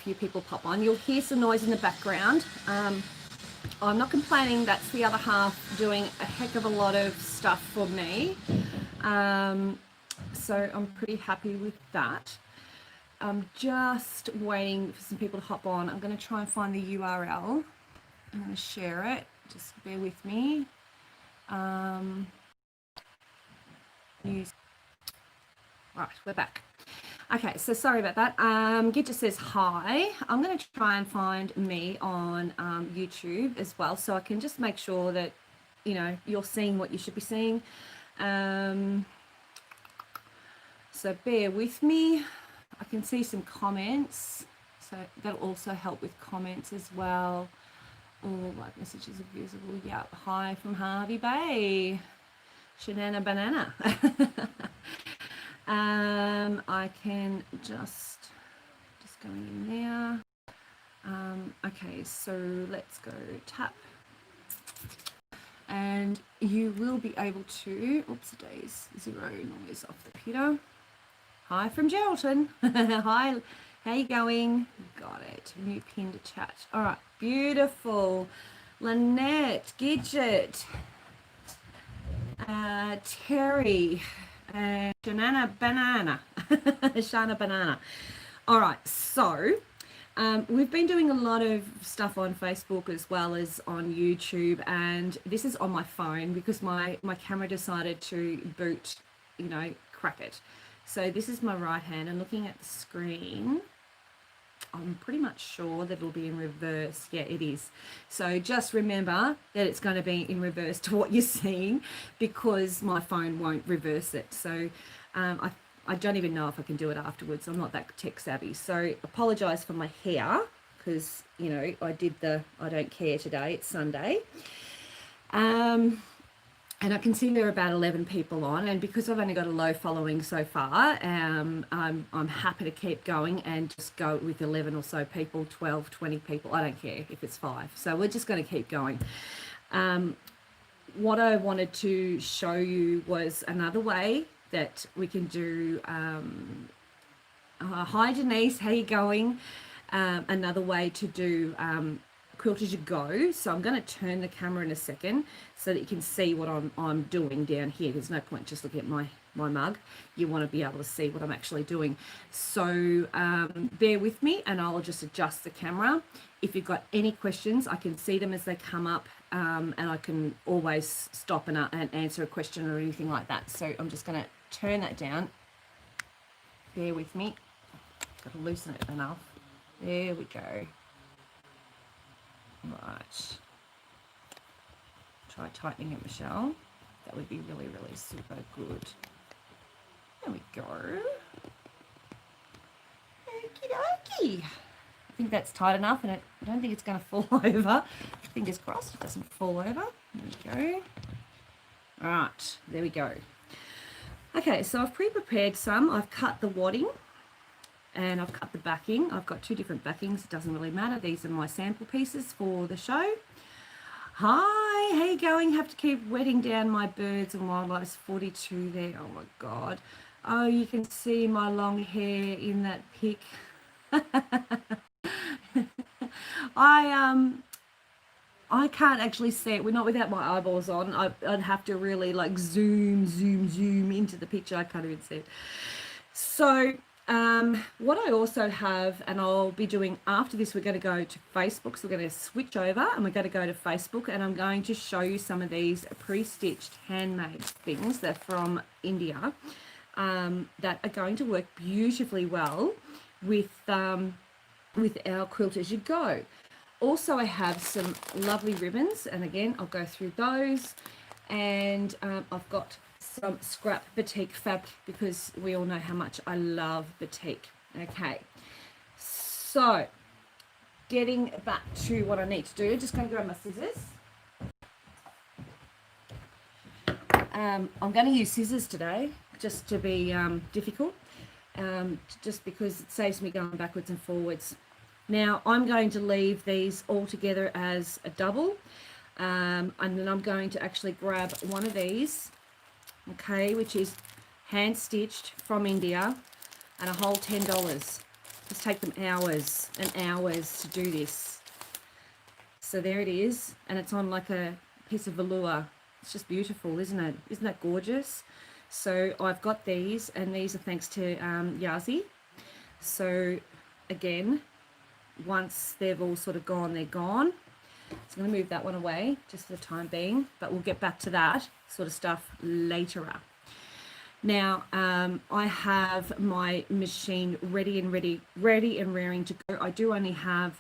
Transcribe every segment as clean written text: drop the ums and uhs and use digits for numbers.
few people pop on. You'll hear some noise in the background. I'm not complaining. That's the other half doing a heck of a lot of stuff for me. So I'm pretty happy with that. I'm just waiting for some people to hop on. I'm going to try and find the URL. I'm going to share it. Just bear with me. Right, we're back. Okay, so sorry about that. Gidget says hi. I'm going to try and find me on YouTube as well, so I can just make sure that, you know, you're seeing what you should be seeing. So bear with me. I can see some comments, so that'll also help with comments as well. All like messages are visible. Yeah, hi from Harvey Bay. Shanana Banana. I can just going in there. Okay, so let's go tap. And you will be able to, oops days, zero noise off the computer. Hi from Geraldton. Hi, how you going? Got it. New pin to chat. All right, beautiful. Lynette, Gidget, Terry, Shanana Banana. Shana Banana. All right, so we've been doing a lot of stuff on Facebook as well as on YouTube, and this is on my phone because my camera decided to boot, you know, crap it. So this is my right hand, and looking at the screen, I'm pretty much sure that it'll be in reverse. Yeah, it is. So just remember that it's going to be in reverse to what you're seeing because my phone won't reverse it. So I don't even know if I can do it afterwards. I'm not that tech savvy. So apologise for my hair because, you know, I did the I don't care today. It's Sunday. And I can see there are about 11 people on, and because I've only got a low following so far, I'm happy to keep going and just go with 11 or so people, 12, 20 people. I don't care if it's 5. So we're just going to keep going. What I wanted to show you was another way that we can do, hi Denise, how you going? Another way to do Quilt As You Go. So I'm going to turn the camera in a second so that you can see what I'm doing down here. There's no point just looking at my mug. You want to be able to see what I'm actually doing. So bear with me and I'll just adjust the camera. If you've got any questions, I can see them as they come up, and I can always stop and answer a question or anything like that. So I'm just going to turn that down. Bear with me. Got to loosen it enough. There we go. Right. Try tightening it, Michelle. That would be really, really super good. There we go. Okie dokie. I think that's tight enough, and I don't think it's going to fall over. Fingers crossed it doesn't fall over. There we go. Right, there we go. Okay, so I've pre-prepared some. I've cut the wadding and I've cut the backing. I've got 2 different backings. It doesn't really matter. These are my sample pieces for the show. Hi, how you going? Have to keep wetting down my birds and wildlife's 42 there. Oh my God. Oh, you can see my long hair in that pic. I can't actually see it. We're not without my eyeballs on. I'd have to really like zoom into the picture. I can't even see it. So what I also have, and I'll be doing after this, we're going to go to Facebook. So we're going to switch over and we're going to go to Facebook, and I'm going to show you some of these pre-stitched handmade things that are from India, that are going to work beautifully well with our Quilt As You Go. Also, I have some lovely ribbons, and again, I'll go through those. And I've got some scrap batik fabric because we all know how much I love batik. Okay, so getting back to what I need to do, just going to grab my scissors. I'm going to use scissors today just to be difficult, just because it saves me going backwards and forwards. Now I'm going to leave these all together as a double, and then I'm going to actually grab one of these, okay, which is hand stitched from India, and a whole $10. Just take them hours. and hours to do this. So there it is, and it's on like a piece of velour. It's just beautiful, isn't it? Isn't that gorgeous? So I've got these, and these are thanks to Yazi. So again, once they've all sort of gone, they're gone. So I'm going to move that one away just for the time being, but we'll get back to that sort of stuff later. Now, I have my machine ready and raring to go. I do only have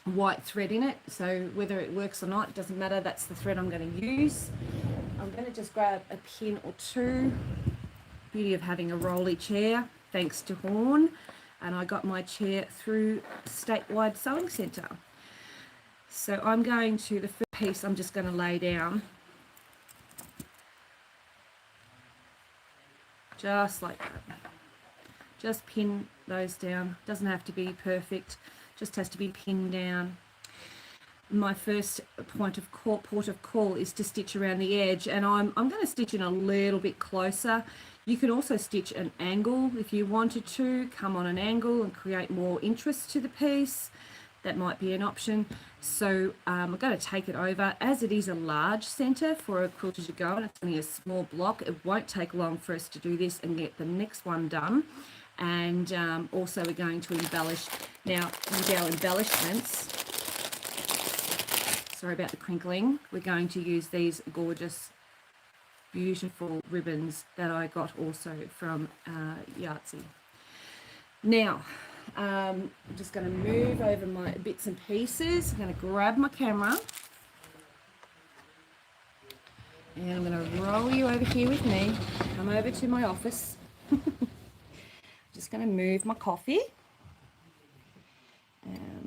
white thread in it, so whether it works or not, it doesn't matter. That's the thread I'm going to use. I'm going to just grab a pin or two. Beauty of having a rolly chair, thanks to Horn. And I got my chair through Statewide Sewing Centre. So I'm going to, the first piece I'm just going to lay down. Just like that. Just pin those down. Doesn't have to be perfect, just has to be pinned down. My first port of call is to stitch around the edge, and I'm going to stitch in a little bit closer. You can also stitch an angle if you wanted to, come on an angle and create more interest to the piece. That might be an option. So I'm going to take it over. As it is a large centre for a Quilt As You Go, and it's only a small block, it won't take long for us to do this and get the next one done. And also we're going to embellish. Now with our embellishments, sorry about the crinkling, we're going to use these gorgeous, beautiful ribbons that I got also from Yahtzee. Now, I'm just going to move over my bits and pieces. I'm going to grab my camera and I'm going to roll you over here with me. Come over to my office. Just going to move my coffee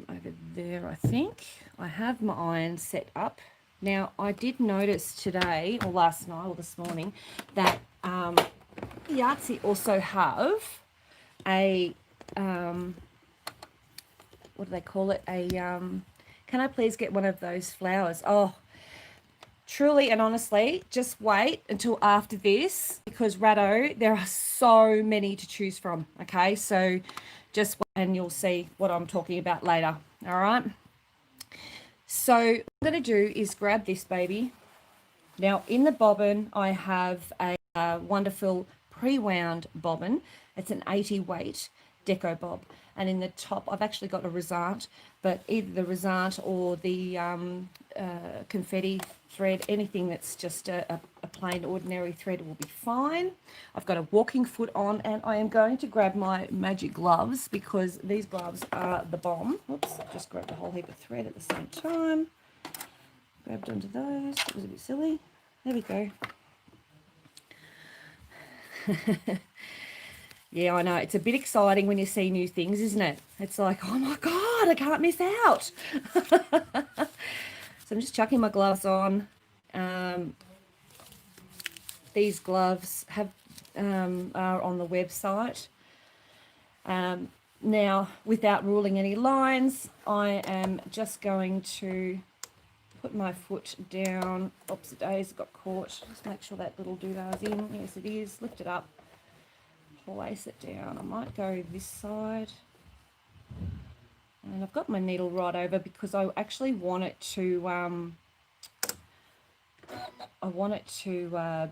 over there. I think I have my iron set up. Now I did notice today or last night or this morning that Yahtzee also have a what do they call it, a can I please get one of those flowers? Oh, truly and honestly, just wait until after this, because Rado, there are so many to choose from. Okay, so just wait and you'll see what I'm talking about later. All right, so what I'm going to do is grab this baby. Now in the bobbin I have a wonderful pre-wound bobbin. It's an 80 weight deco bob, and in the top I've actually got a result, but either the result or the confetti thread, anything that's just a plain ordinary thread will be fine. I've got a walking foot on, and I am going to grab my magic gloves because these gloves are the bomb. Whoops, just grabbed a whole heap of thread at the same time. Grabbed onto those, it was a bit silly. There we go. Yeah, I know. It's a bit exciting when you see new things, isn't it? It's like, oh my God, I can't miss out. So I'm just chucking my gloves on. These gloves are on the website. Now, without ruling any lines, I am just going to put my foot down. Oops, days got caught. Just make sure that little doodah's in. Yes, it is. Lift it up. Place it down. I might go this side, and I've got my needle right over because I actually want it to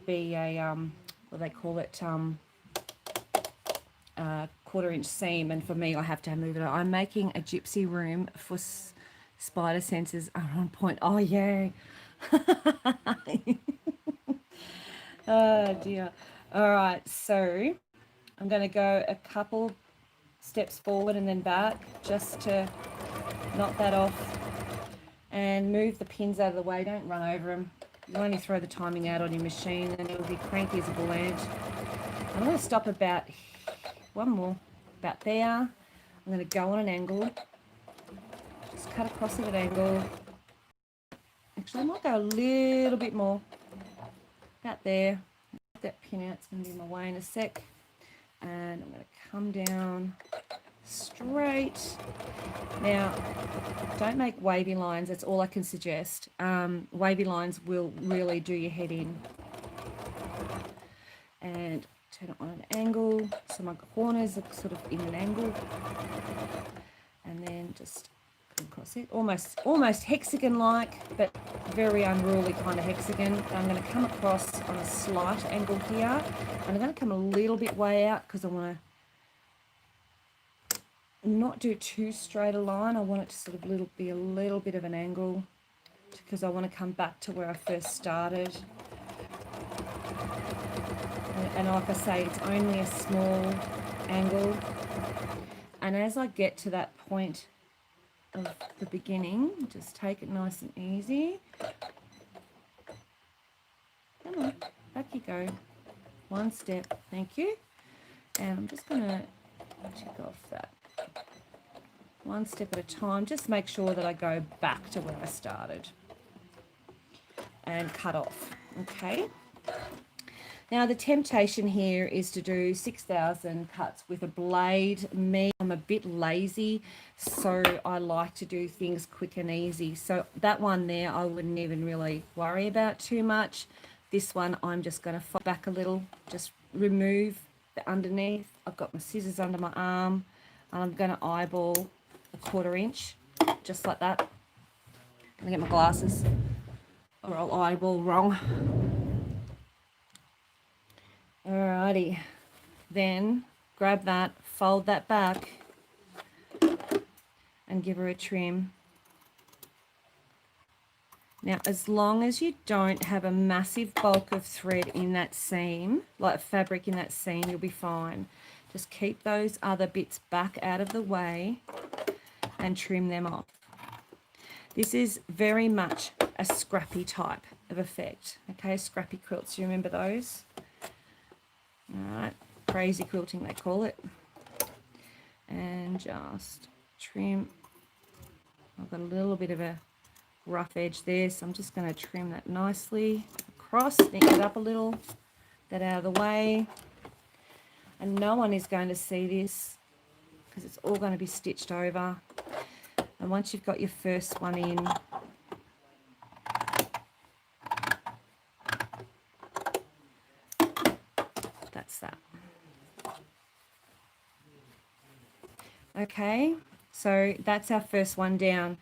be a what do they call it, 1/4 inch seam, and for me I have to move it. I'm making a gypsy room for spider senses are on point. Oh yeah. Oh dear. All right, so I'm going to go a couple steps forward and then back just to knock that off and move the pins out of the way. Don't run over them. You only throw the timing out on your machine and it'll be cranky as a bull ant. I'm going to stop about one more, about there. I'm going to go on an angle. Just cut across at an angle. Actually, I might go a little bit more. About there. Get that pin out. It's going to be in my way in a sec. And I'm going to come down straight. Now, don't make wavy lines. That's all I can suggest. Wavy lines will really do your head in. And turn it on an angle, so my corners are sort of in an angle. what's it, almost hexagon-like, but very unruly kind of hexagon. I'm going to come across on a slight angle here, and I'm going to come a little bit way out because I want to not do too straight a line. I want it to sort of be a little bit of an angle because I want to come back to where I first started. And like I say, it's only a small angle. And as I get to that point of the beginning, just take it nice and easy. Come on, back you go. One step, thank you. And I'm just going to check off that. One step at a time. Just make sure that I go back to where I started. And cut off, okay? Now the temptation here is to do 6,000 cuts with a blade. I'm a bit lazy, so I like to do things quick and easy. So that one there, I wouldn't even really worry about too much. This one, I'm just going to fold back a little, just remove the underneath. I've got my scissors under my arm, and I'm going to eyeball a 1/4 inch, just like that. I'm going to get my glasses, or I'll eyeball wrong. Alrighty, then grab that, fold that back, and give her a trim. Now, as long as you don't have a massive bulk of thread in that seam, like fabric in that seam, you'll be fine. Just keep those other bits back out of the way and trim them off. This is very much a scrappy type of effect, okay? Scrappy quilts, you remember those? All right, crazy quilting they call it. And just trim. I've got a little bit of a rough edge there, so I'm just going to trim that nicely across, neck it up a little, that out of the way. And no one is going to see this because it's all going to be stitched over. And once you've got your first one in, that's that. Okay, so that's our first one down.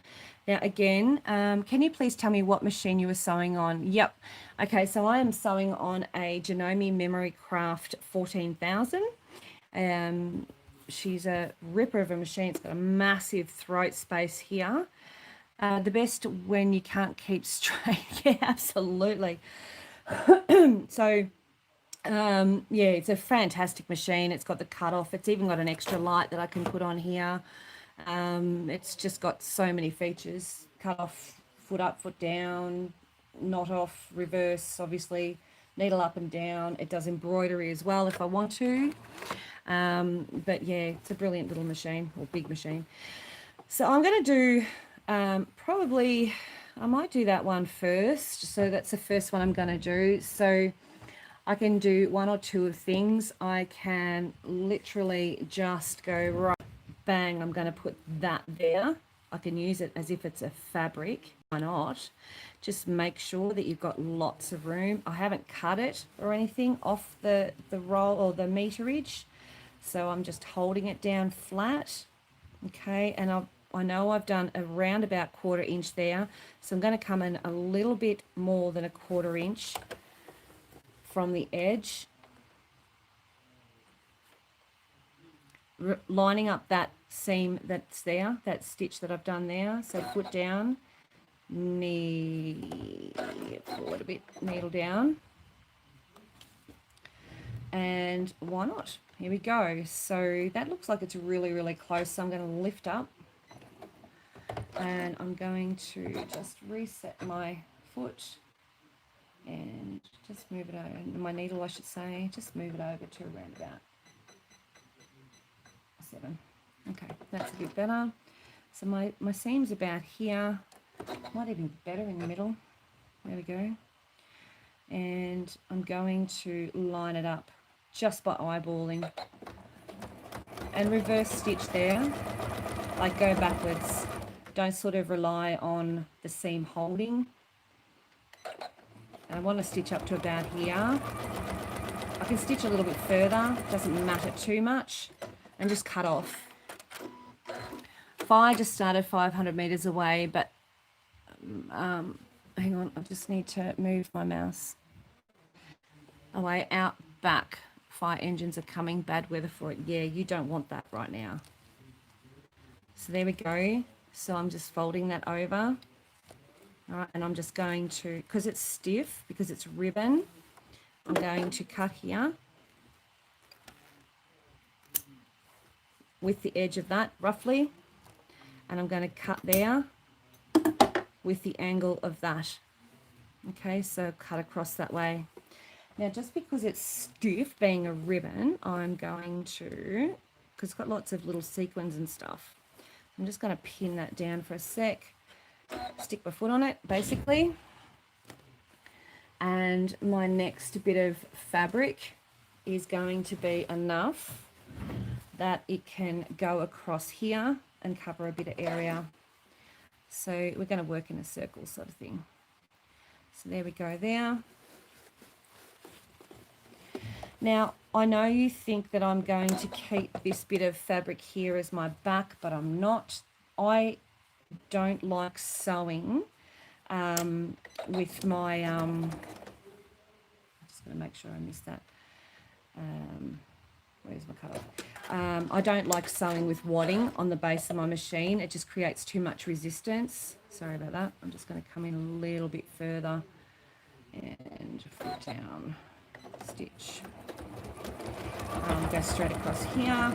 Now again, can you please tell me what machine you were sewing on? Yep. Okay, so I am sewing on a Janome Memory Craft 14,000. She's a ripper of a machine. It's got a massive throat space here. The best when you can't keep straight. Yeah, absolutely. So yeah, it's a fantastic machine. It's got the cutoff. It's even got an extra light that I can put on here. It's just got so many features. Cut off, foot up, foot down, knot off, reverse, obviously, needle up and down. It does embroidery as well if I want to. But yeah, it's a brilliant little machine, or big machine. So I'm going to do probably, I might do that one first. So that's the first one I'm going to do. So I can do one or two of things. I can literally just go right, bang, I'm going to put that there. I can use it as if it's a fabric. Why not? Just make sure that you've got lots of room. I haven't cut it or anything off the roll or the meterage. So I'm just holding it down flat. Okay, and I know I've done around about 1/4 inch there. So I'm going to come in a little bit more than a 1/4 inch from the edge, lining up that seam that's there, that stitch that I've done there. So foot down, knee forward a bit, needle down, and why not? Here we go. So that looks like it's really, really close. So I'm going to lift up, and I'm going to just reset my foot and just move it over, my needle I should say, just move it over to around about 7. Okay, that's a bit better. So my seam's about here, might even be better in the middle. There we go. And I'm going to line it up just by eyeballing and reverse stitch there, like go backwards. Don't sort of rely on the seam holding. I want to stitch up to about here. I can stitch a little bit further, doesn't matter too much, and just cut off. fire just started 500 meters away, but hang on, I just need to move my mouse away. Out back, fire engines are coming, bad weather for it. Yeah, you don't want that right now. So there we go. So I'm just folding that over. All right, and I'm just going to, because it's stiff, because it's ribbon, I'm going to cut here with the edge of that roughly, and I'm going to cut there with the angle of that. Okay, so cut across that way. Now, just because it's stiff, being a ribbon, I'm going to, because it's got lots of little sequins and stuff, I'm just going to pin that down for a sec, stick my foot on it, basically. And my next bit of fabric is going to be enough that it can go across here and cover a bit of area. So we're going to work in a circle sort of thing. So there we go there. Now, I know you think that I'm going to keep this bit of fabric here as my back, but I'm not. I don't like sewing with my, I'm just going to make sure I miss that. Where's my cutoff? I don't like sewing with wadding on the base of my machine. It just creates too much resistance. Sorry about that. I'm just going to come in a little bit further and foot down, stitch. Go straight across here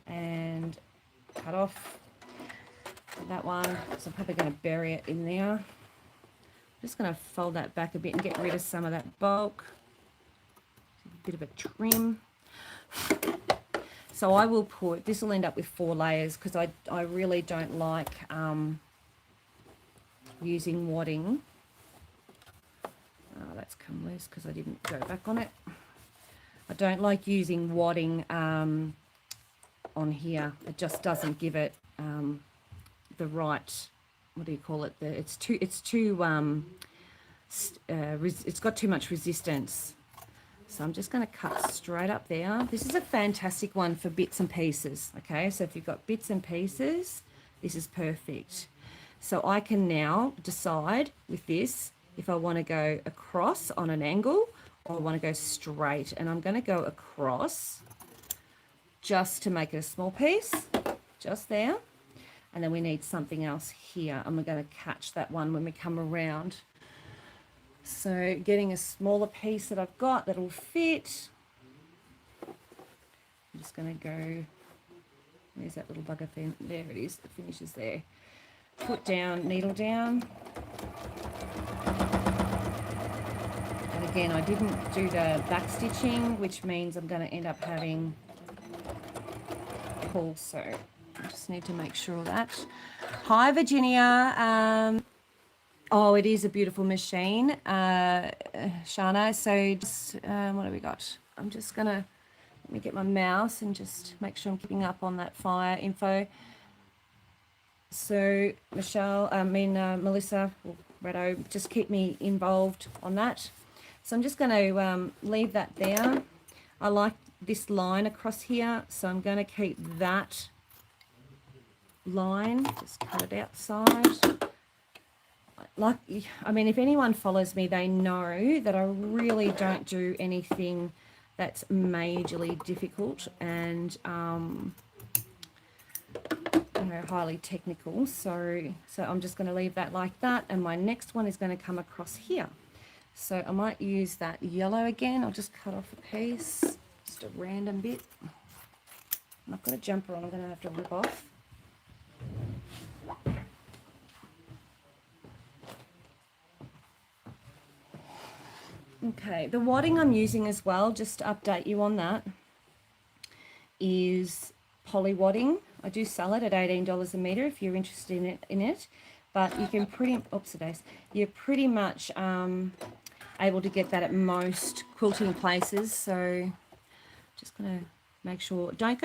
and cut off that one. So I'm probably going to bury it in there. I'm just going to fold that back a bit and get rid of some of that bulk. A bit of a trim. So I will put, this will end up with 4 layers because I really don't like using wadding. That's come loose because I didn't go back on it. I don't like using wadding on here. It just doesn't give it the right, what do you call it? It's got too much resistance. So I'm just going to cut straight up there. This is a fantastic one for bits and pieces. Okay, so if you've got bits and pieces, this is perfect. So I can now decide with this if I want to go across on an angle or I want to go straight. And I'm going to go across just to make it a small piece, just there. And then we need something else here. And we're going to catch that one when we come around. So getting a smaller piece that I've got that'll fit. I'm just going to go, there's that little bugger thing. There it is, it finishes there. Put down, needle down. And again, I didn't do the back stitching, which means I'm going to end up having pull. So I just need to make sure of that. Hi, Virginia. Oh, it is a beautiful machine, Shana. So just, what have we got? I'm just going to, let me get my mouse and just make sure I'm keeping up on that fire info. So Melissa, Redo, just keep me involved on that. So I'm just going to leave that there. I like this line across here, so I'm going to keep that line, just cut it outside. Like, I mean, if anyone follows me, they know that I really don't do anything that's majorly difficult and highly technical. So I'm just going to leave that like that, and my next one is going to come across here. So I might use that yellow again. I'll just cut off a piece, just a random bit. I've got a jumper on, I'm going to have to rip off. Okay, the wadding I'm using as well, just to update you on that, is poly wadding. I do sell it at $18 a metre if you're interested in it. But you can you're pretty much able to get that at most quilting places. So just going to make sure, don't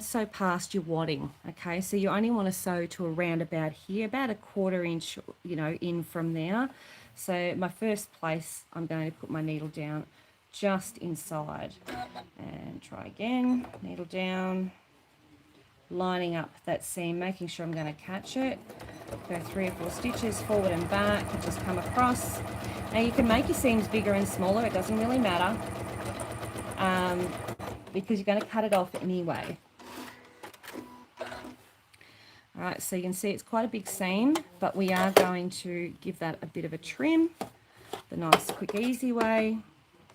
sew past your wadding, okay? So you only want to sew to around about here, about a 1/4 inch, in from there. So my first place, I'm going to put my needle down just inside. And try again, needle down, lining up that seam, making sure I'm going to catch it. Go 3 or 4 stitches forward and back, and just come across. Now you can make your seams bigger and smaller, it doesn't really matter, because you're going to cut it off anyway. All right, so you can see it's quite a big seam, but we are going to give that a bit of a trim, the nice, quick, easy way,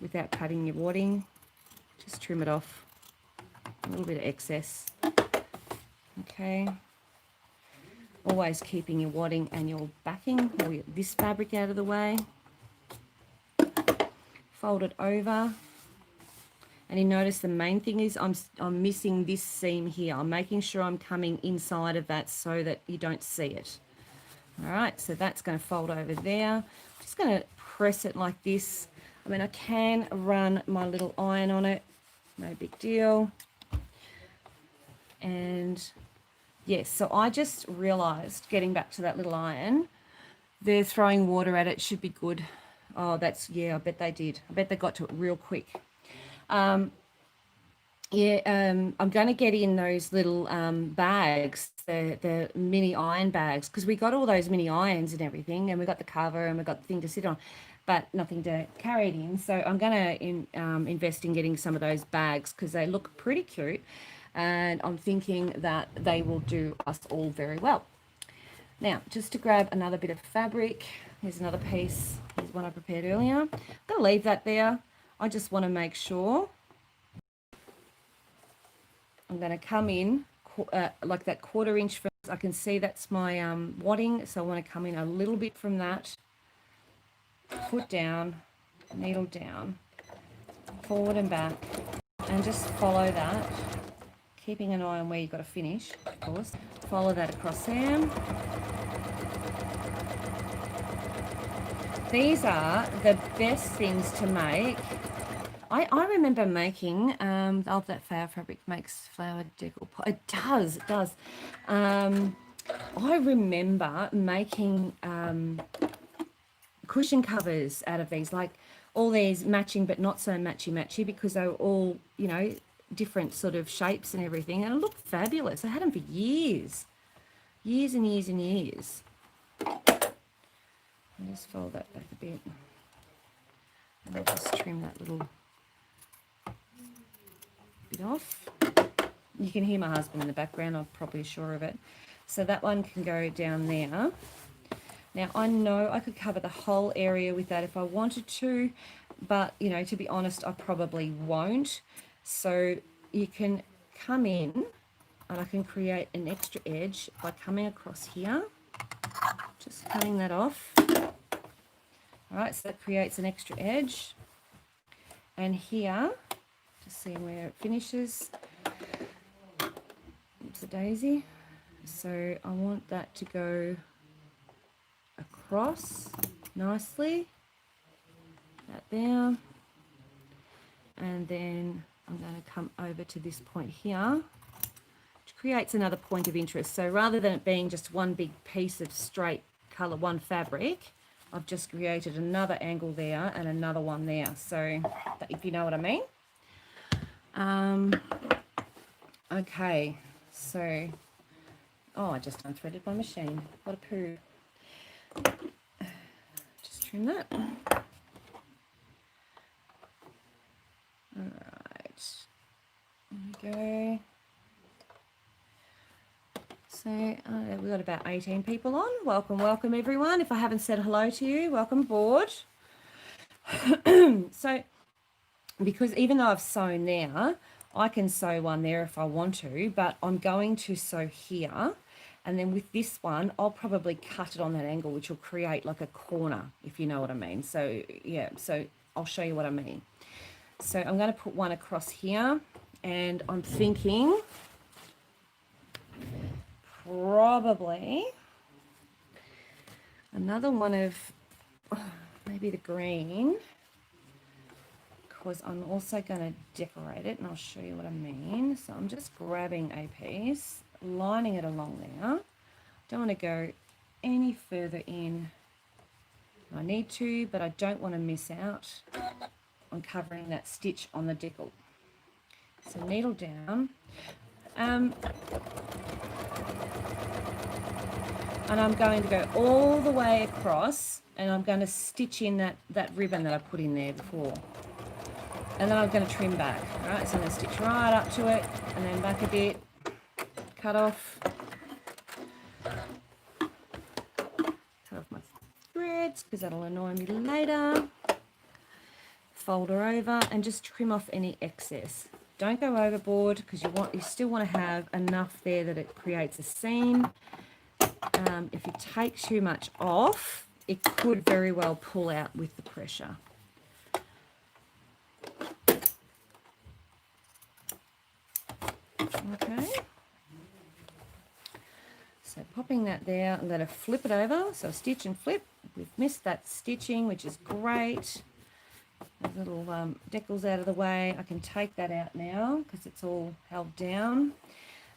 without cutting your wadding. Just trim it off, a little bit of excess. Okay. Always keeping your wadding and your backing, or this fabric out of the way. Fold it over. And you notice the main thing is I'm missing this seam here. I'm making sure I'm coming inside of that so that you don't see it. All right, so that's going to fold over there. I'm just going to press it like this. I mean, I can run my little iron on it. No big deal. And yes, so I just realised, getting back to that little iron, they're throwing water at it. Should be good. Oh, that's, yeah, I bet they did. I bet they got to it real quick. I'm going to get in those little bags, the mini iron bags, because we got all those mini irons and everything, and we got the cover and we got the thing to sit on, but nothing to carry it in. So I'm going to invest in getting some of those bags because they look pretty cute, and I'm thinking that they will do us all very well. Now, just to grab another bit of fabric, here's another piece. Here's one I prepared earlier. I'm going to leave that there. I just want to make sure I'm going to come in like that 1/4 inch. I can see that's my wadding, so I want to come in a little bit from that. Foot down, needle down, forward and back, and just follow that, keeping an eye on where you've got to finish, of course. Follow that across there. These are the best things to make. I remember making, that flower fabric makes flower decor. It does. I remember making cushion covers out of these, like all these matching but not so matchy because they were all, you know, different sort of shapes and everything, and it looked fabulous. I had them for years and years and years. I'll just fold that back a bit, and I'll just trim that little bit off. You can hear my husband in the background, I'm probably sure of it. So that one can go down there. Now I know I could cover the whole area with that if I wanted to, but you know, to be honest, I probably won't. So you can come in and I can create an extra edge by coming across here, just cutting that off. All right, so that creates an extra edge. And here, just seeing where it finishes. Oops, a daisy. So I want that to go across nicely. That there. And then I'm going to come over to this point here, which creates another point of interest. So rather than it being just one big piece of straight colour, one fabric, I've just created another angle there and another one there. So if you know what I mean. Okay, so, oh, I just unthreaded my machine. What a poo. Just trim that. All right, there we go. So we've got about 18 people on. Welcome everyone. If I haven't said hello to you, welcome aboard. So, because even though I've sewn there, I can sew one there if I want to, but I'm going to sew here. And then with this one, I'll probably cut it on that angle, which will create like a corner, if you know what I mean. So yeah, so I'll show you what I mean. So I'm going to put one across here, and I'm thinking probably another one of maybe the green, because I'm also going to decorate it, and I'll show you what I mean. So I'm just grabbing a piece, lining it along there. Don't want to go any further in. I need to, but I don't want to miss out on covering that stitch on the decal. So needle down. And I'm going to go all the way across, and I'm going to stitch in that ribbon that I put in there before. And then I'm going to trim back. All right, so I'm going to stitch right up to it, and then back a bit, cut off my threads, because that'll annoy me later. Fold her over and just trim off any excess. Don't go overboard, because you still want to have enough there that it creates a seam. If you take too much off, it could very well pull out with the pressure. Okay. So popping that there, and let her flip it over. So stitch and flip. We've missed that stitching, which is great. Those little decals out of the way. I can take that out now because it's all held down.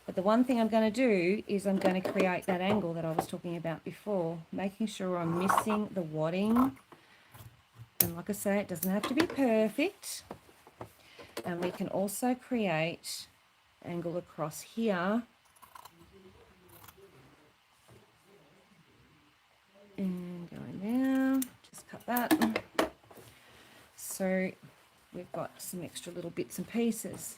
But the one thing I'm going to do is I'm going to create that angle that I was talking about before, making sure I'm missing the wadding. And like I say, it doesn't have to be perfect. And we can also create angle across here. And going there, just cut that. So we've got some extra little bits and pieces.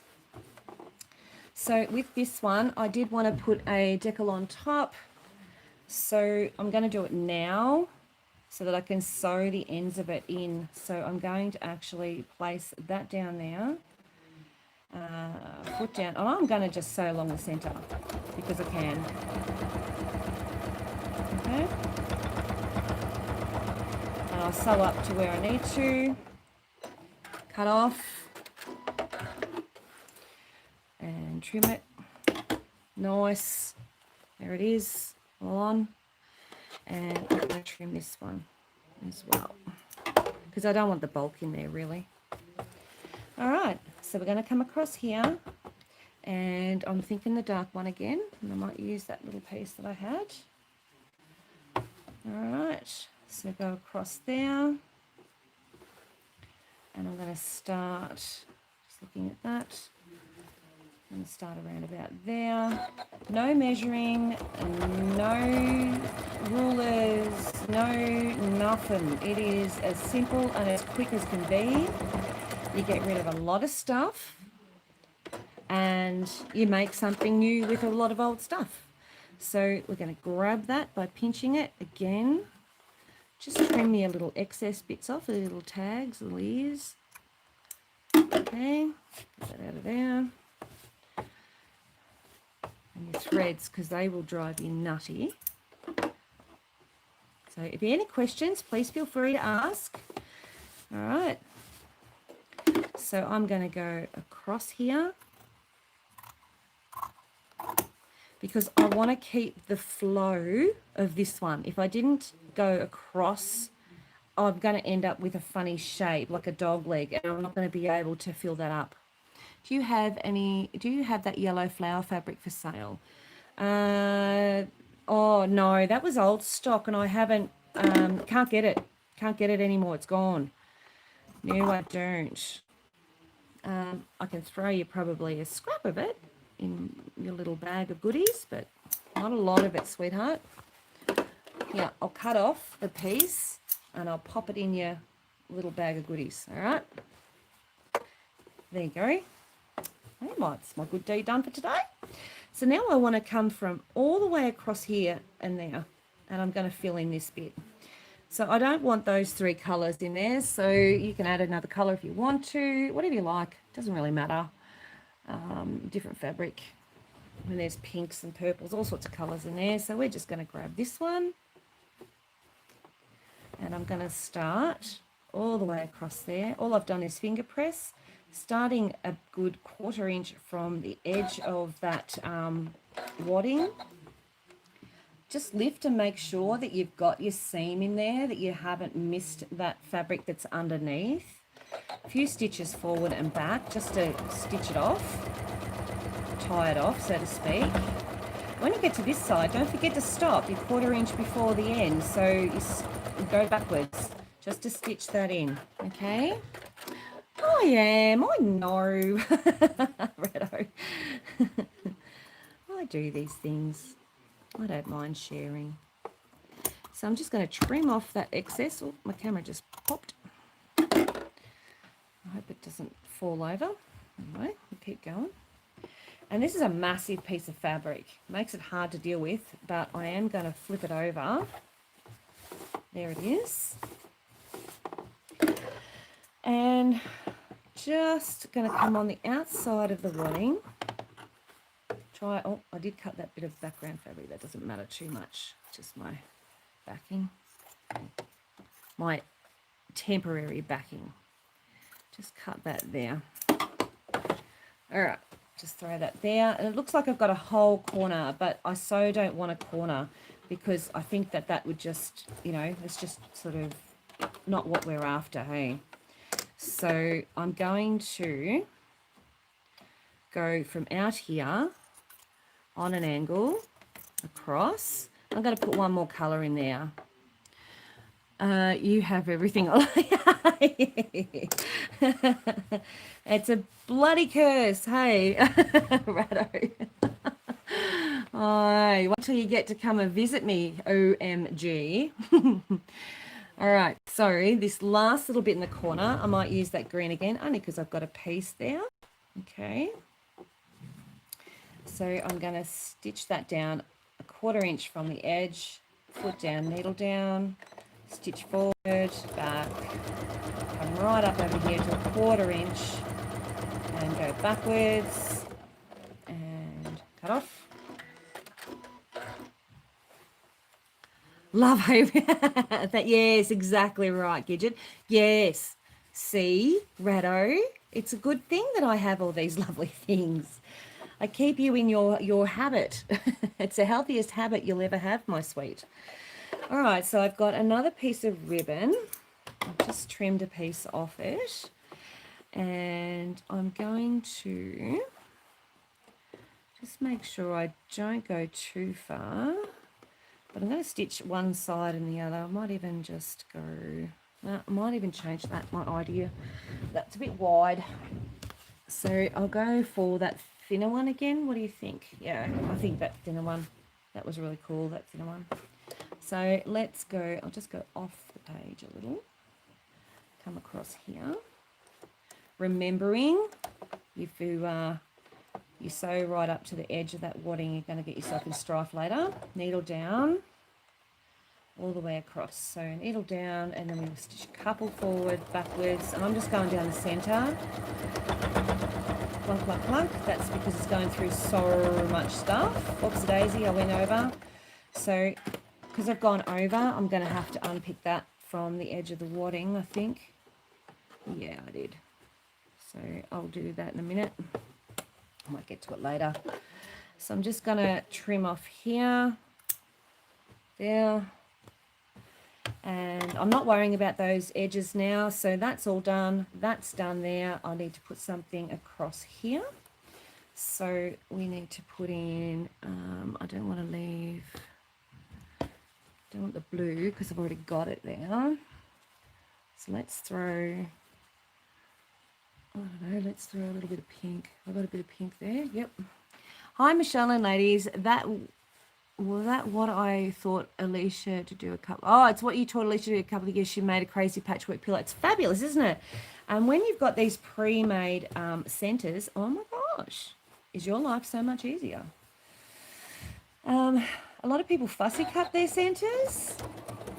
So with this one, I did want to put a decal on top. So I'm going to do it now so that I can sew the ends of it in. So I'm going to actually place that down there, foot down. And I'm going to just sew along the centre because I can. Okay. And I'll sew up to where I need to. Cut off and trim it. Nice. There it is, all on. And I'm going to trim this one as well because I don't want the bulk in there really. All right, so we're going to come across here, and I'm thinking the dark one again, and I might use that little piece that I had. All right, so go across there. And I'm going to start, just looking at that, I'm going to start around about there. No measuring, no rulers, no nothing. It is as simple and as quick as can be. You get rid of a lot of stuff and you make something new with a lot of old stuff. So we're going to grab that by pinching it again. Just trim me a little excess bits off, the little tags, little ears. Okay, get that out of there. And your threads, because they will drive you nutty. So if you have any questions, please feel free to ask. All right. So I'm going to go across here, because I want to keep the flow of this one. If I didn't go across, I'm going to end up with a funny shape like a dog leg, and I'm not going to be able to fill that up. Do you have that yellow flower fabric for sale? Oh no, that was old stock and I haven't, can't get it anymore. It's gone. No, I don't. I can throw you probably a scrap of it in your little bag of goodies, but not a lot of it, sweetheart. Yeah, I'll cut off the piece and I'll pop it in your little bag of goodies. All right. There you go. That's my good deed done for today. So now I want to come from all the way across here and there, and I'm going to fill in this bit. So I don't want those three colours in there, so you can add another colour if you want to, whatever you like. Doesn't really matter. Different fabric. And there's pinks and purples, all sorts of colours in there. So we're just going to grab this one, and I'm going to start all the way across there. All I've done is finger press, starting a good 1/4 inch from the edge of that wadding. Just lift and make sure that you've got your seam in there, that you haven't missed that fabric that's underneath. A few stitches forward and back just to stitch it off, tie it off, so to speak. When you get to this side, don't forget to stop your 1/4 inch before the end, so you go backwards just to stitch that in, okay? I am. I know. Righto. I do these things. I don't mind sharing. So I'm just going to trim off that excess. Oh, my camera just popped. I hope it doesn't fall over. Anyway, we'll keep going. And this is a massive piece of fabric. Makes it hard to deal with, but I am going to flip it over. There it is. And just going to come on the outside of the wadding. Oh, I did cut that bit of background fabric. That doesn't matter too much. Just my backing. My temporary backing. Just cut that there. All right, just throw that there. And it looks like I've got a whole corner, but I so don't want a corner because I think that that would just, you know, it's just sort of not what we're after, hey? So I'm going to go from out here on an angle across. I'm going to put one more colour in there. You have everything. It's a bloody curse, hey. Ratto. Oh, wait till you get to come and visit me, OMG. All right, so this last little bit in the corner, I might use that green again, only because I've got a piece there. Okay. So I'm going to stitch that down 1/4 inch from the edge, foot down, needle down, stitch forward, back, come right up over here to 1/4 inch and go backwards and cut off. Love hope. That, yes, exactly right, Gidget. Yes. See, Ratto, it's a good thing that I have all these lovely things. I keep you in your habit. It's the healthiest habit you'll ever have, my sweet. All right, so I've got another piece of ribbon. I've just trimmed a piece off it. And I'm going to just make sure I don't go too far. But I'm going to stitch one side and the other. I might even just go... I might even change that, my idea. That's a bit wide. So I'll go for that thinner one again. What do you think? Yeah, I think that thinner one. That was really cool, that thinner one. So let's go, I'll just go off the page a little. Come across here. Remembering, if you sew right up to the edge of that wadding, you're going to get yourself in strife later. Needle down, all the way across. So needle down, and then we'll stitch a couple forward, backwards, and I'm just going down the centre. Plunk, plunk, plunk. That's because it's going through so much stuff. Oopsie daisy, I went over. So, because I've gone over, I'm going to have to unpick that from the edge of the wadding, I think. Yeah, I did. So I'll do that in a minute. I might get to it later. So I'm just going to trim off here, there, and I'm not worrying about those edges now. So that's all done. That's done there. I need to put something across here. So we need to put in, I don't want to leave, don't want the blue because I've already got it there. So let's throw, I don't know, let's throw a little bit of pink. I've got a bit of pink there. Yep. Hi, Michelle and ladies. Was that what I thought Alicia to do a couple? Oh, it's what you taught Alicia to do a couple of years. She made a crazy patchwork pillow. It's fabulous, isn't it? And when you've got these pre-made centers, oh my gosh, is your life so much easier? A lot of people fussy cut their centers,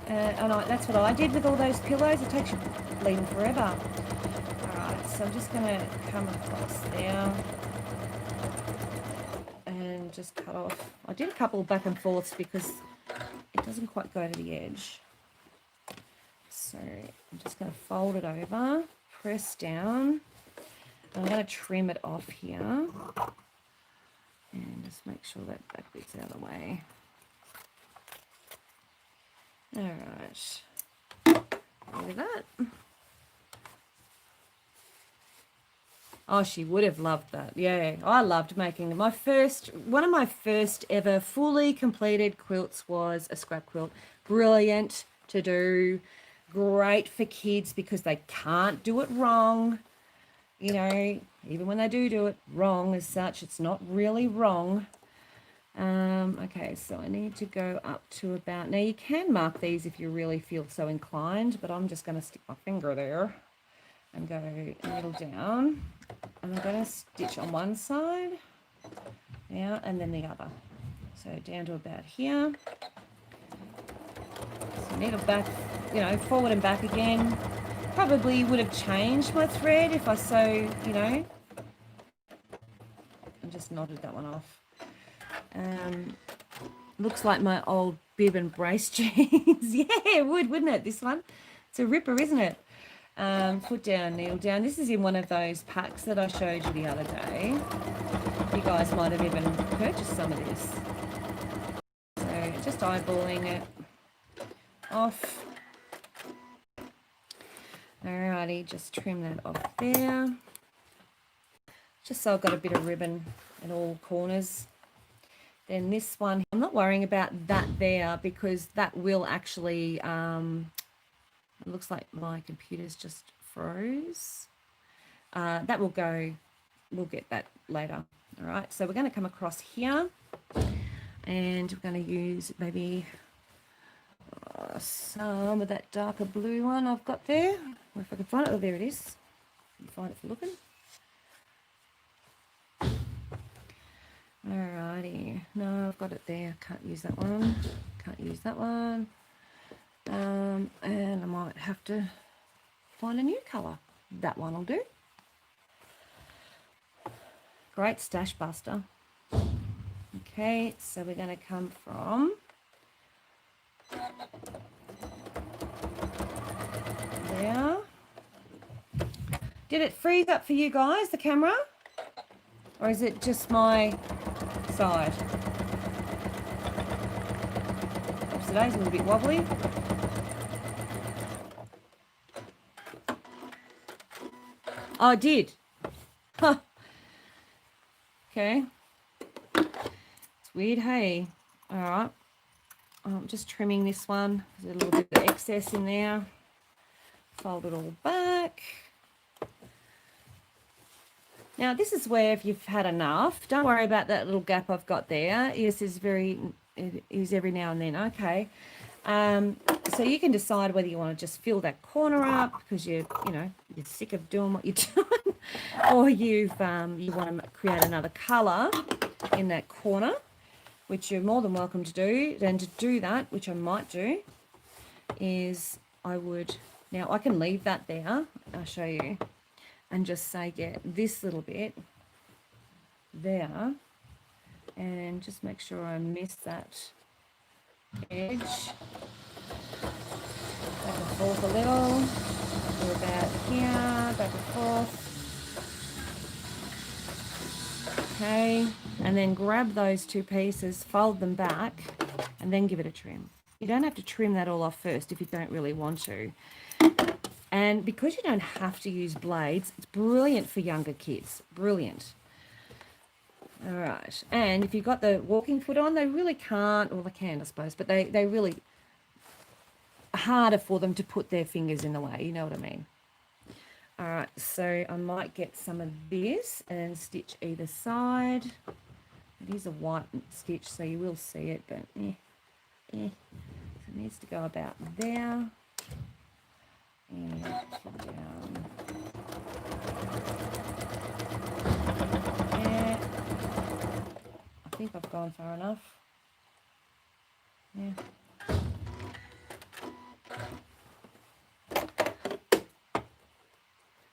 and that's what I did with all those pillows. It takes you bleeding forever. So I'm just going to come across there and just cut off. I did a couple back and forths because it doesn't quite go to the edge. So I'm just going to fold it over, press down. I'm going to trim it off here and just make sure that back bit's out of the way. All right. Look at that. Oh, she would have loved that. Yeah, I loved making them. One of my first ever fully completed quilts was a scrap quilt. Brilliant to do. Great for kids because they can't do it wrong. you know, even when they do it wrong as such, it's not really wrong. Okay, so I need to go up to about, now you can mark these if you really feel so inclined, but I'm just going to stick my finger there and go a little down. And I'm going to stitch on one side, yeah, and then the other. So down to about here. So needle back, you know, forward and back again. Probably would have changed my thread if I sew, you know, and just knotted that one off. Looks like my old bib and brace jeans. Yeah, it would, wouldn't it, this one? It's a ripper, isn't it? Foot down, needle down. This is in one of those packs that I showed you the other day. You guys might have even purchased some of this. So just eyeballing it off. Alrighty, just trim that off there. Just so I've got a bit of ribbon in all corners. Then this one, I'm not worrying about that there because that will actually, it looks like my computer's just froze. That will go, we'll get that later. All right, so we're going to come across here and we're going to use maybe some of that darker blue one I've got there. Or if I can find it, oh, there it is. You can find it for looking. Alrighty, no, I've got it there. Can't use that one. Can't use that one. And I might have to find a new colour. That one will do. Great stash buster. Okay, so we're going to come from there. Did it freeze up for you guys, the camera? Or is it just my side? Today's a little bit wobbly. Oh, it did. Huh. Okay. It's weird, hey. All right. I'm just trimming this one. There's a little bit of excess in there. Fold it all back. Now, this is where if you've had enough, don't worry about that little gap I've got there. It is every now and then. Okay. So you can decide whether you want to just fill that corner up because you're sick of doing what you're doing, or you want to create another colour in that corner, which you're more than welcome to do. Then to do that, which I might do, is I can leave that there. I'll show you. And just say get this little bit there and just make sure I miss that edge. Back and forth a little. Do about here, back and forth. Okay, and then grab those two pieces, fold them back, and then give it a trim. You don't have to trim that all off first if you don't really want to. And because you don't have to use blades, it's brilliant for younger kids. Brilliant. All right. And if you've got the walking foot on, they really can't, well, they can, I suppose, but they really harder for them to put their fingers in the way. You know what I mean? All right. So I might get some of this and stitch either side. It is a white stitch, so you will see it, but So it needs to go about there. And down. Yeah. I think I've gone far enough. Yeah.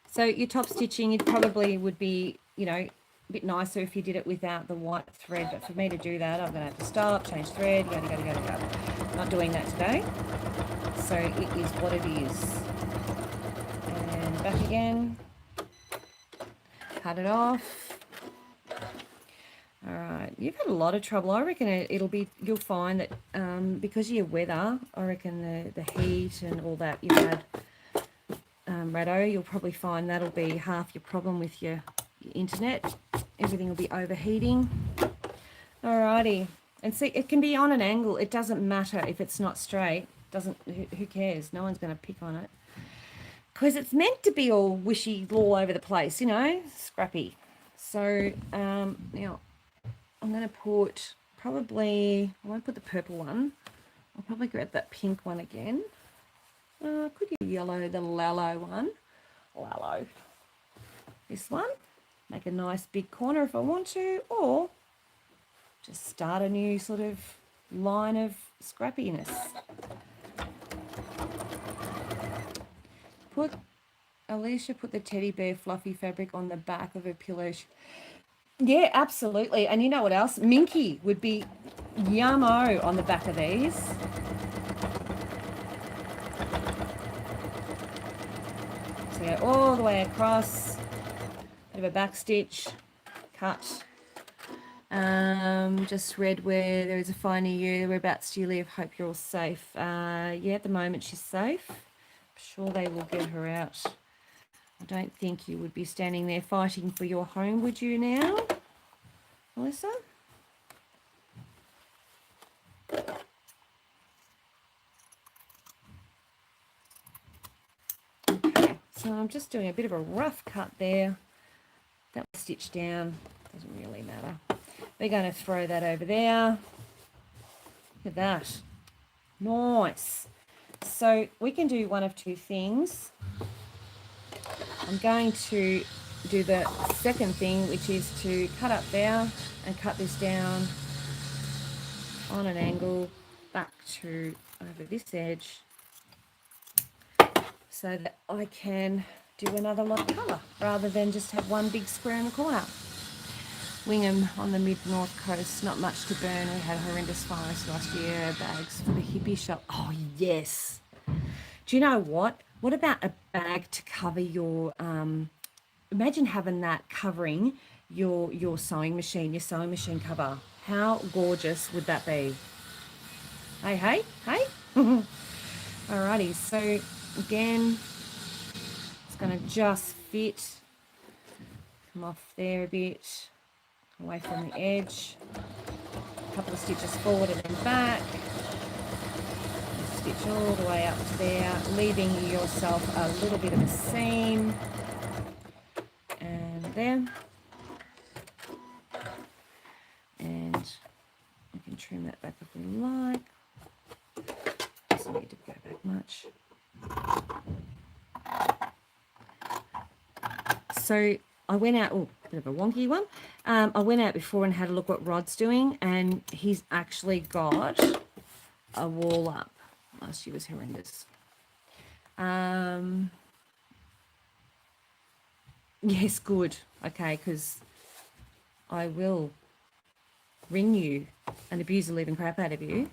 So your top stitching, it probably would be, a bit nicer if you did it without the white thread. But for me to do that, I'm going to have to stop, change thread, yada. Not doing that today. So it is what it is. And back again. Cut it off. All right, you've had a lot of trouble. I reckon you'll find that because of your weather, I reckon the heat and all that you've had, Rado, you'll probably find that'll be half your problem with your internet. Everything will be overheating. Alrighty, and see, it can be on an angle. It doesn't matter if it's not straight. Who cares? No one's going to pick on it. because it's meant to be all wishy all over the place, you know, scrappy. So now I'm going to put probably, I won't put the purple one. I'll probably grab that pink one again. Could you yellow, the Lallo one? Lallo. This one. Make a nice big corner if I want to, or just start a new sort of line of scrappiness. Alicia put the teddy bear fluffy fabric on the back of her pillow. Yeah, absolutely. And you know what else? Minky would be yummo on the back of these. So go all the way across, bit of a back stitch, cut. Just read where there is a fire near you. Whereabouts do you live? Hope you're all safe. Yeah, at the moment she's safe. I'm sure they will get her out. I don't think you would be standing there fighting for your home, would you now, Melissa? Okay, so I'm just doing a bit of a rough cut there. That was stitched down, doesn't really matter. We're going to throw that over there. Look at that. Nice. So we can do one of two things. I'm going to do the second thing, which is to cut up there and cut this down on an angle back to over this edge so that I can do another lot of colour rather than just have one big square in the corner. Wingham on the mid-north coast, not much to burn. We had horrendous fires last year. Bags for the hippie shop. Oh, yes. Do you know what? What about a bag to cover your, imagine having that covering your sewing machine cover. How gorgeous would that be? Hey? Alrighty, so again, it's going to just fit. Come off there a bit, away from the edge. A couple of stitches forward and then back. Stitch all the way up to there, leaving yourself a little bit of a seam. And there. And we can trim that back if we like. Doesn't need to go back much. So I went out, oh, a bit of a wonky one. I went out before and had a look what Rod's doing, and he's actually got a wall up. Last year was horrendous. Yes, good. Okay, because I will ring you and abuse the living crap out of you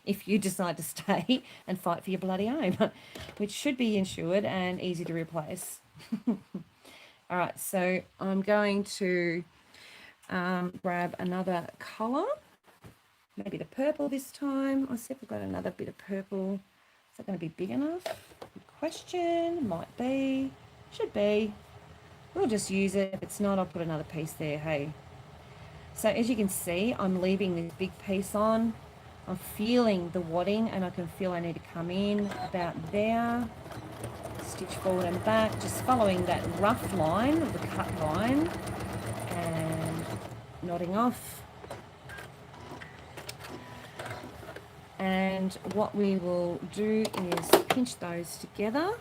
if you decide to stay and fight for your bloody home, which should be insured and easy to replace. All right, so I'm going to grab another colour. Maybe the purple this time. I'll see if we've got another bit of purple. Is that going to be big enough? Good question. Might be. Should be. We'll just use it. If it's not, I'll put another piece there, hey. So as you can see, I'm leaving this big piece on. I'm feeling the wadding, and I can feel I need to come in about there. Stitch forward and back, just following that rough line, the cut line, and knotting off. And what we will do is pinch those together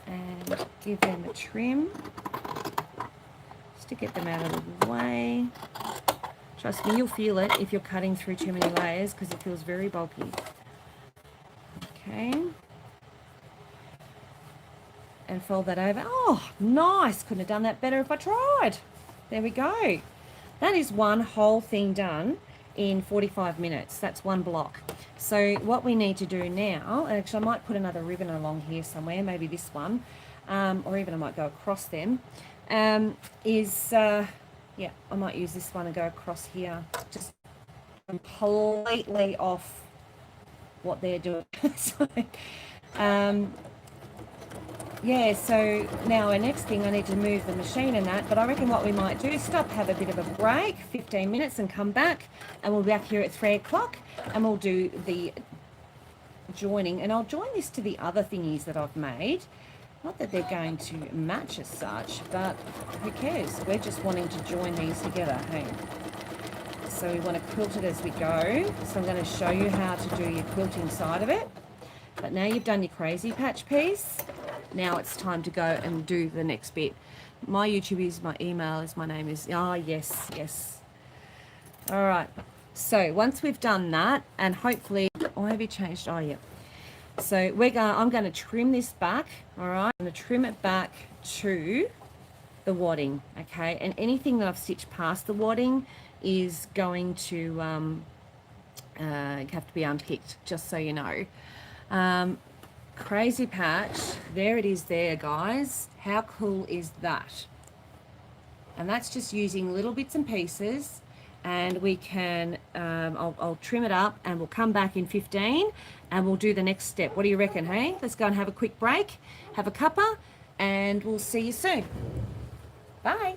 and give them a trim just to get them out of the way. Trust me, you'll feel it if you're cutting through too many layers because it feels very bulky. Okay. And fold that over. Oh, nice. Couldn't have done that better if I tried. There we go. That is one whole thing done in 45 minutes. That's one block. So what we need to do now, actually I might put another ribbon along here somewhere, maybe this one, or even I might go across them, yeah, I might use this one and go across here, just completely off what they're doing. So, yeah, so now our next thing, I need to move the machine and that, but I reckon what we might do is stop, have a bit of a break, 15 minutes, and come back, and we'll be back here at 3 o'clock, and we'll do the joining, and I'll join this to the other thingies that I've made. Not that they're going to match as such, but who cares? We're just wanting to join these together, hey? So we want to quilt it as we go. So I'm going to show you how to do your quilting side of it. But now you've done your crazy patch piece, now it's time to go and do the next bit. My YouTube is, my email is, my name is, yes, yes. All right, so once we've done that, and hopefully, oh, have you changed? Oh, yeah. So I'm going to trim this back, all right? I'm going to trim it back to the wadding, okay? And anything that I've stitched past the wadding is going to have to be unpicked, just so you know. Crazy patch, there it is there, guys. How cool is that? And that's just using little bits and pieces, and we can I'll trim it up, and we'll come back in 15 and we'll do the next step. What do you reckon? Hey, let's go and have a quick break, have a cuppa, and we'll see you soon. Bye.